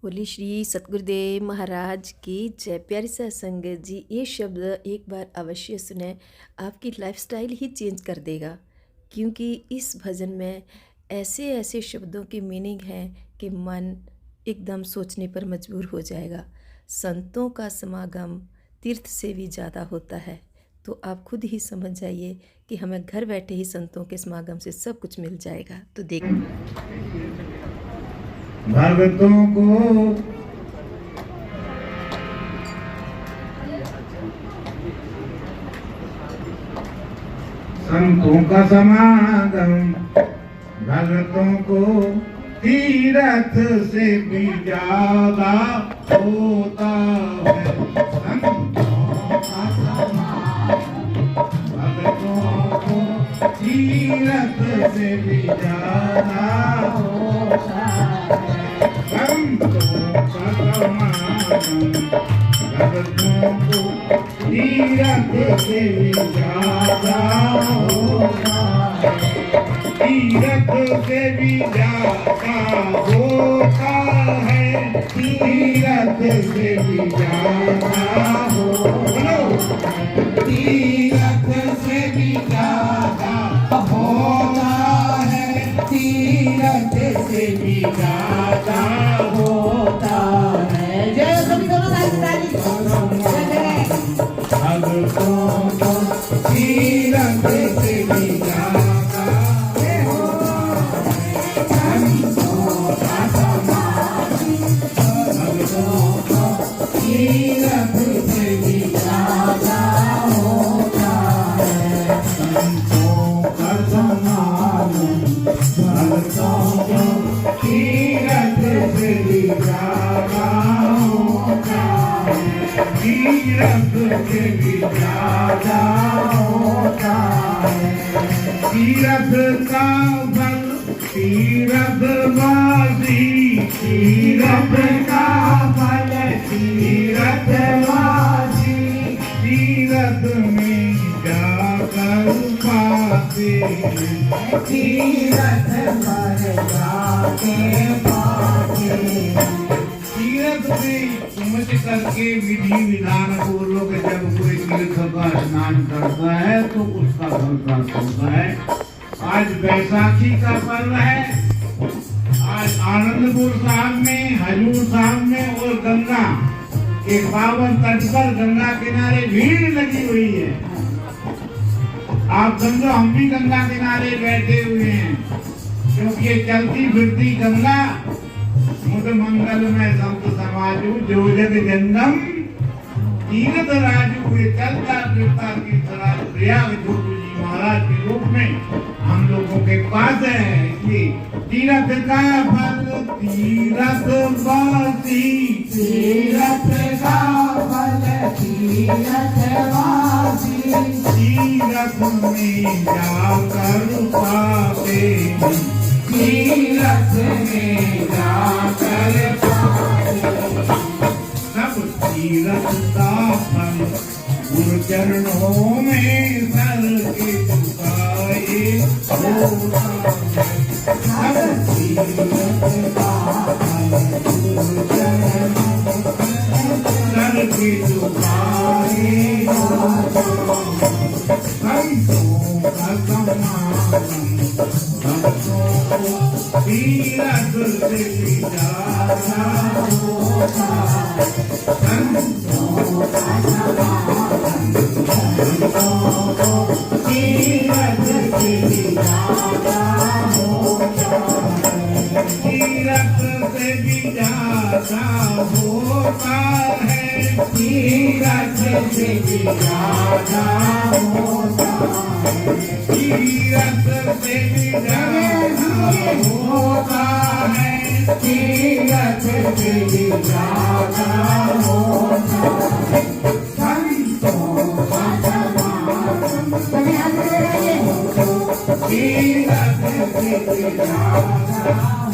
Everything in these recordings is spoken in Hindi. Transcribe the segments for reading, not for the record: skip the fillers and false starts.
बोली श्री सतगुरुदेव महाराज की जय। प्यारी सा संगत जी, ये शब्द एक बार अवश्य सुने, आपकी लाइफस्टाइल ही चेंज कर देगा। क्योंकि इस भजन में ऐसे ऐसे शब्दों की मीनिंग है कि मन एकदम सोचने पर मजबूर हो जाएगा। संतों का समागम तीर्थ से भी ज़्यादा होता है, तो आप खुद ही समझ जाइए कि हमें घर बैठे ही संतों के समागम से सब कुछ मिल जाएगा। तो देखिए, भक्तों को संतों का समागम, भक्तों को तीर्थ से भी ज्यादा होता है। संतों का समागम, भक्तों को तीर्थ से भी ज्यादा होता है। संतों का समागम, भक्तों को तीर्थ से भी ज्यादा होता है। तीर्थ से भी ज्यादा होता है। तीर्थ से भी ज्यादा होता है। तीर्थ से भी ज्यादा होता है। तीर्थ से भी ज्यादा होता है। जय सभी दोनों भक्तों को तीर्थ से भी ज्यादा तीरथ का बल तीरथ वासी, तीरथ का बल तीरथ वासी, तीरथ में जाकर पाते। तीरथ पर जाके पाते। तीर्थ से समझ करके विधि विधान पूर्वक जब कोई तीर्थ का स्नान करता है तो उसका फल प्राप्त होता है। आज बैसाखी का पर्व है। आज आनंदपुर साहब में, हजूर साहब में और गंगा के पावन तट पर गंगा किनारे भीड़ लगी हुई है। आप समझो हम भी गंगा किनारे बैठे हुए हैं, क्योंकि ये चलती फिरती गंगा मुद मंगल में संत समाजू जो जग जंगम तीर्थ राजू हुए। चलता फिरता तीर्थराज प्रयाग जोगी जी महाराज के रूप में हम लोगों के पास है। ये तीर्थ का फल तीर्थ वासी, तीर्थ का फल तीर्थ वासी, तीर्थ में जाकर पाते। तीर्थ में जाकर पाते। सब तीर्थ का फल गुरु चरणों में सर के झुकाए होता है। सब तीर्थ का फल गुरु चरणों में सर के झुकाए होता है। संतों का समागम, भक्तों को तीर्थ से भी ज्यादा होता है। संतों का समागम, भक्तों को तीर्थ से भी ज्यादा होता है। तीर्थ से भी ज्यादा होता है। तीर्थ से भी ज्यादा होता है। तीर्थ से भी ज्यादा होता है। तीर्थ से भी ज्यादा होता है। संतों का समागम, तीर्थ से भी ज्यादा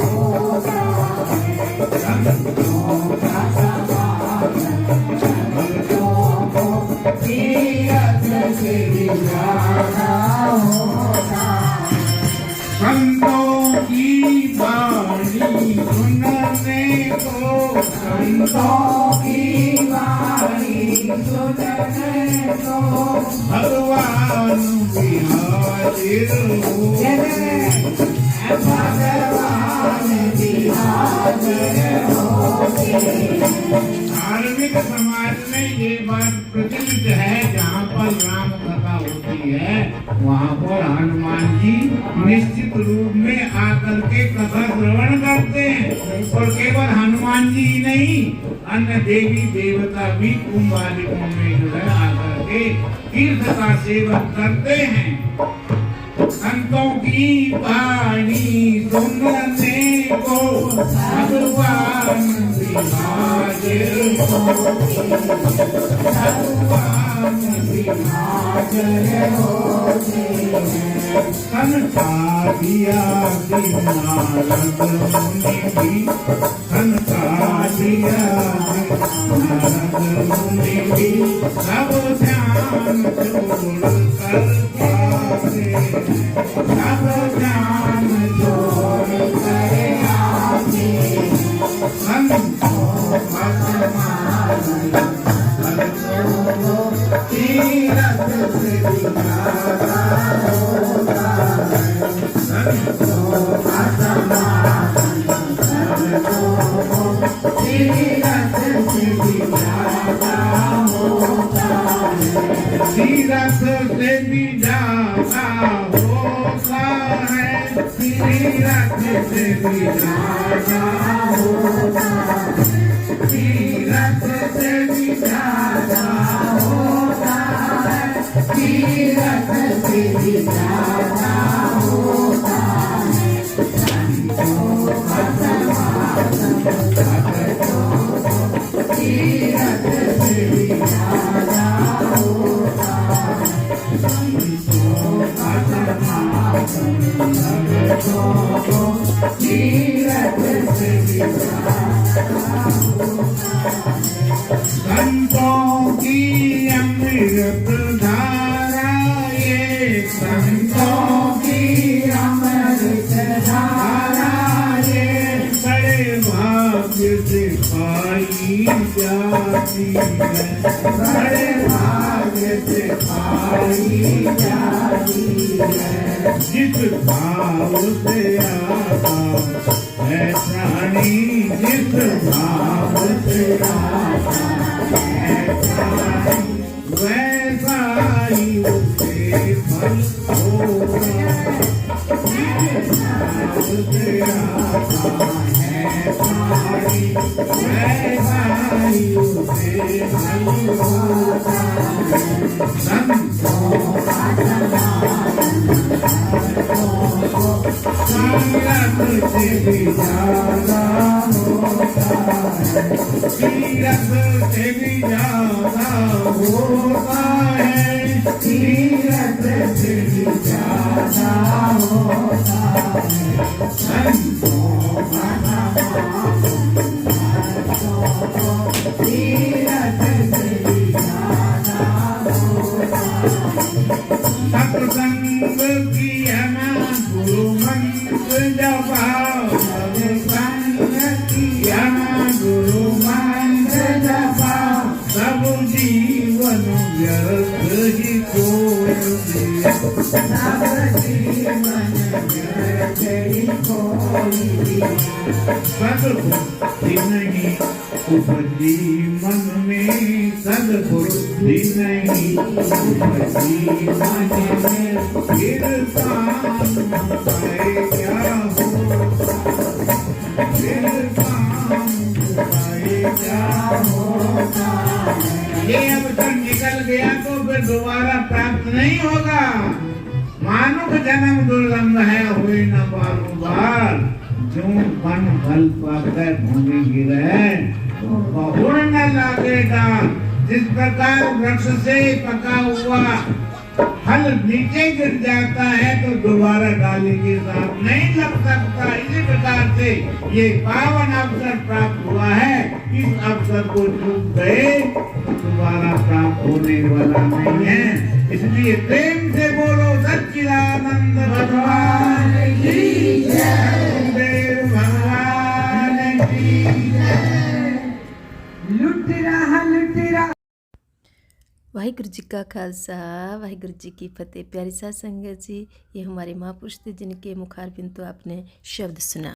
होता है। संतों का समागम, भक्तों को तीर्थ से भी ज्यादा होता है। संतों की वाणी सुनने को संतों की वाणी सुनने को भगवान भी हाजिर होंगे भगवान भी हाजिर होंगे। धार्मिक समाज में ये बात प्रचलित है, जहाँ पर राम कथा होती है वहाँ पर हनुमान जी निश्चित रूप में आकर के कथा श्रवण करते हैं। और केवल हनुमान जी ही नहीं, अन्य देवी देवता भी कुंभारिकों में जो है आकर के तीर्थ का सेवन करते हैं। संतों की वाणी सुनने को भगवान भी हाजिर होंगे, भगवान भी हाजिर होंगे। संतादिया नारद मुनि भी, संतादिया नारद मुनि भी सब ध्यान छोड़ कर सब ध्यान जोड़ करे आगे संतों तीरथ से दिखाता होता है। संतों तीरथ से दिखाता होता है। तीरथ से भी जाता होता है, तीरथ से भी जाता होता है, तीरथ से भी जाता होता है, तीरथ से भी जाता होता है। संतों का समागम तीरथ से भी जाता होता है। संतों का समागम तीरथ से भी जाता होता है। संतों की अमृत धारा ये, संतों की अमृत धारा ये बड़े भाग्य से पाई जाती है, बड़े भाग्य से पाई जाती है। जिस भाव से आता है प्राणी, जिस भाव से आता है प्राणी, वैसा ही उसे फल होगा। जिस भाव से आता है प्राणी, वैसा ही उसे फल होगा। संतों का तीरथ से भी ज्यादा होता है, तीरथ से भी ज्यादा होता है, तीरथ से भी ज्यादा होता है। संतों का तीरथ से भी ज्यादा होता है। सत्संग किया ना गुरु मंत्र जपाओ, सत्संग किया ना गुरु मंत्र जपाओ, सब जीवन व्यर्थ ही खोल दिया, सब जीवन व्यर्थ ही खोल दिया। सद्बुद्धि नहीं उपजी मन में, सद्बुद्धि नहीं उपजी मन में, फिर काम पाए क्या होता, फिर काम पाए क्या होता। ये अवसर निकल गया तो फिर दोबारा प्राप्त नहीं होगा। मानुष जन्म दुर्लभ है, हुए न बार, क्यों फन फल पाकर भूमि गिरे बहुर न लागेगा। जिस प्रकार वृक्ष से पका हुआ फल नीचे गिर जाता है तो दोबारा डाली के साथ नहीं लग सकता, इसी प्रकार से ये पावन अवसर प्राप्त हुआ है। इस अवसर को चूक गए तो दोबारा प्राप्त होने वाला नहीं है। इसलिए प्रेम से बोलो सच्चिदानंद भगवान की जय, देव भगवान की लुटेरा। वाहिगुरु जी का खालसा वाहिगुरु जी की फतेह। प्यारी साध संगत जी, ये हमारे महापुरुष थे जिनके मुखारबिंद तो आपने शब्द सुना।